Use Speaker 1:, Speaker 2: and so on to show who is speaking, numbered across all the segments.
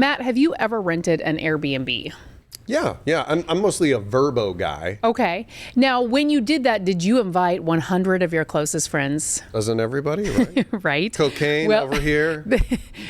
Speaker 1: Matt, have you ever rented an Airbnb?
Speaker 2: Yeah. I'm mostly a Verbo guy.
Speaker 1: Okay. Now, when you did that, did you invite 100 of your closest friends?
Speaker 2: Doesn't everybody, right?
Speaker 1: Right.
Speaker 2: Cocaine over here,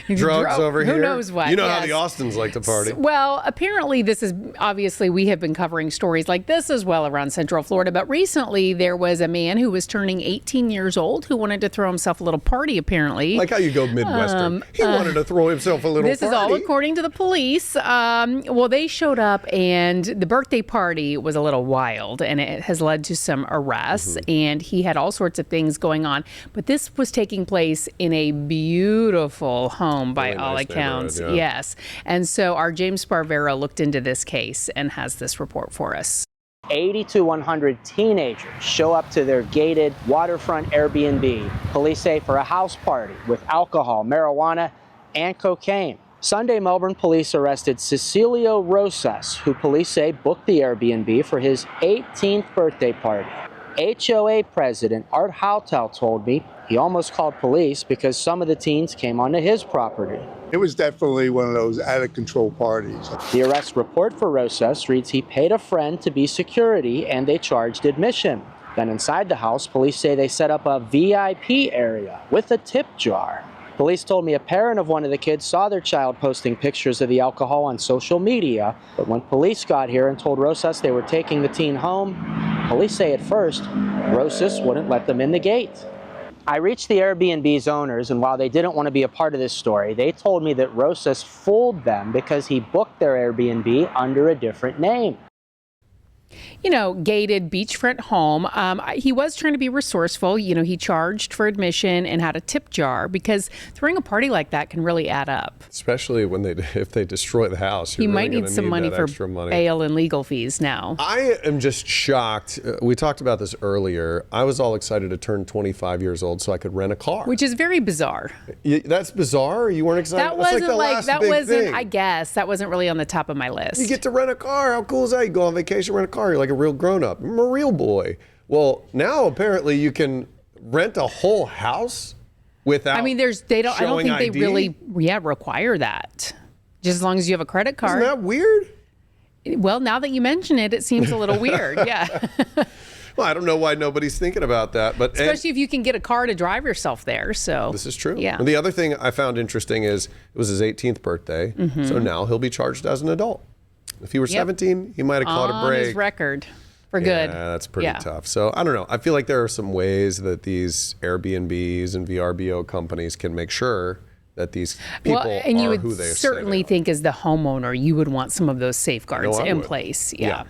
Speaker 2: drugs over here.
Speaker 1: Who knows what?
Speaker 2: You know how the Austins like to party.
Speaker 1: Well, apparently this is, obviously we have been covering stories like this as well around Central Florida, but recently there was a man who was turning 18 years old who wanted to throw himself a little party, apparently.
Speaker 2: Like how you go Midwestern. He wanted to throw himself a little
Speaker 1: This
Speaker 2: party.
Speaker 1: is all according to the police. Well, they showed up and the birthday party was a little wild and it has led to some arrests and he had all sorts of things going on. But this was taking place in a beautiful home by all accounts.
Speaker 2: Yeah.
Speaker 1: Yes. And so our James Sparvero looked into this case and has this report for us.
Speaker 3: 80 to 100 teenagers show up to their gated waterfront Airbnb, police say for a house party with alcohol, marijuana, and cocaine. Sunday, Melbourne police arrested Cecilio Rosas, who police say booked the Airbnb for his 18th birthday party. HOA president Art Houtel told me he almost called police because some of the teens came onto his property.
Speaker 4: It was definitely one of those out-of-control parties.
Speaker 3: The arrest report for Rosas reads he paid a friend to be security and they charged admission. Then inside the house, police say they set up a VIP area with a tip jar. Police told me a parent of one of the kids saw their child posting pictures of the alcohol on social media, but when police got here and told Rosas they were taking the teen home, police say at first, Rosas wouldn't let them in the gate. I reached the Airbnb's owners, and while they didn't want to be a part of this story, they told me that Rosas fooled them because he booked their Airbnb under a different name.
Speaker 1: You know, gated beachfront home. He was trying to be resourceful. You know, he charged for admission and had a tip jar because throwing a party like that can really add up.
Speaker 2: Especially when if they destroy the house.
Speaker 1: He might need some money for bail and legal fees now.
Speaker 2: I am just shocked. We talked about this earlier. I was all excited to turn 25 years old so I could rent a car.
Speaker 1: Which is very bizarre.
Speaker 2: That's bizarre? You weren't excited?
Speaker 1: That wasn't
Speaker 2: thing.
Speaker 1: I guess, that wasn't really on the top of my list.
Speaker 2: You get to rent a car. How cool is that? You go on vacation, rent a car. You're like a real grown-up. I'm a real boy. Well, now apparently you can rent a whole house without
Speaker 1: I don't think
Speaker 2: ID?
Speaker 1: they really require that. Just as long as you have a credit card.
Speaker 2: Isn't that weird?
Speaker 1: Well, now that you mention it, it seems a little weird. Yeah.
Speaker 2: Well, I don't know why nobody's thinking about that, but
Speaker 1: especially if you can get a car to drive yourself there. So
Speaker 2: this is true.
Speaker 1: Yeah.
Speaker 2: And the other thing I found interesting is it was his 18th birthday, so now he'll be charged as an adult. If he were 17, he might have caught a break.
Speaker 1: On his record for good.
Speaker 2: Yeah, that's pretty tough. So I don't know. I feel like there are some ways that these Airbnbs and VRBO companies can make sure that these people are who they say they are.
Speaker 1: And you would certainly think as the homeowner, you would want some of those safeguards in place. Yeah.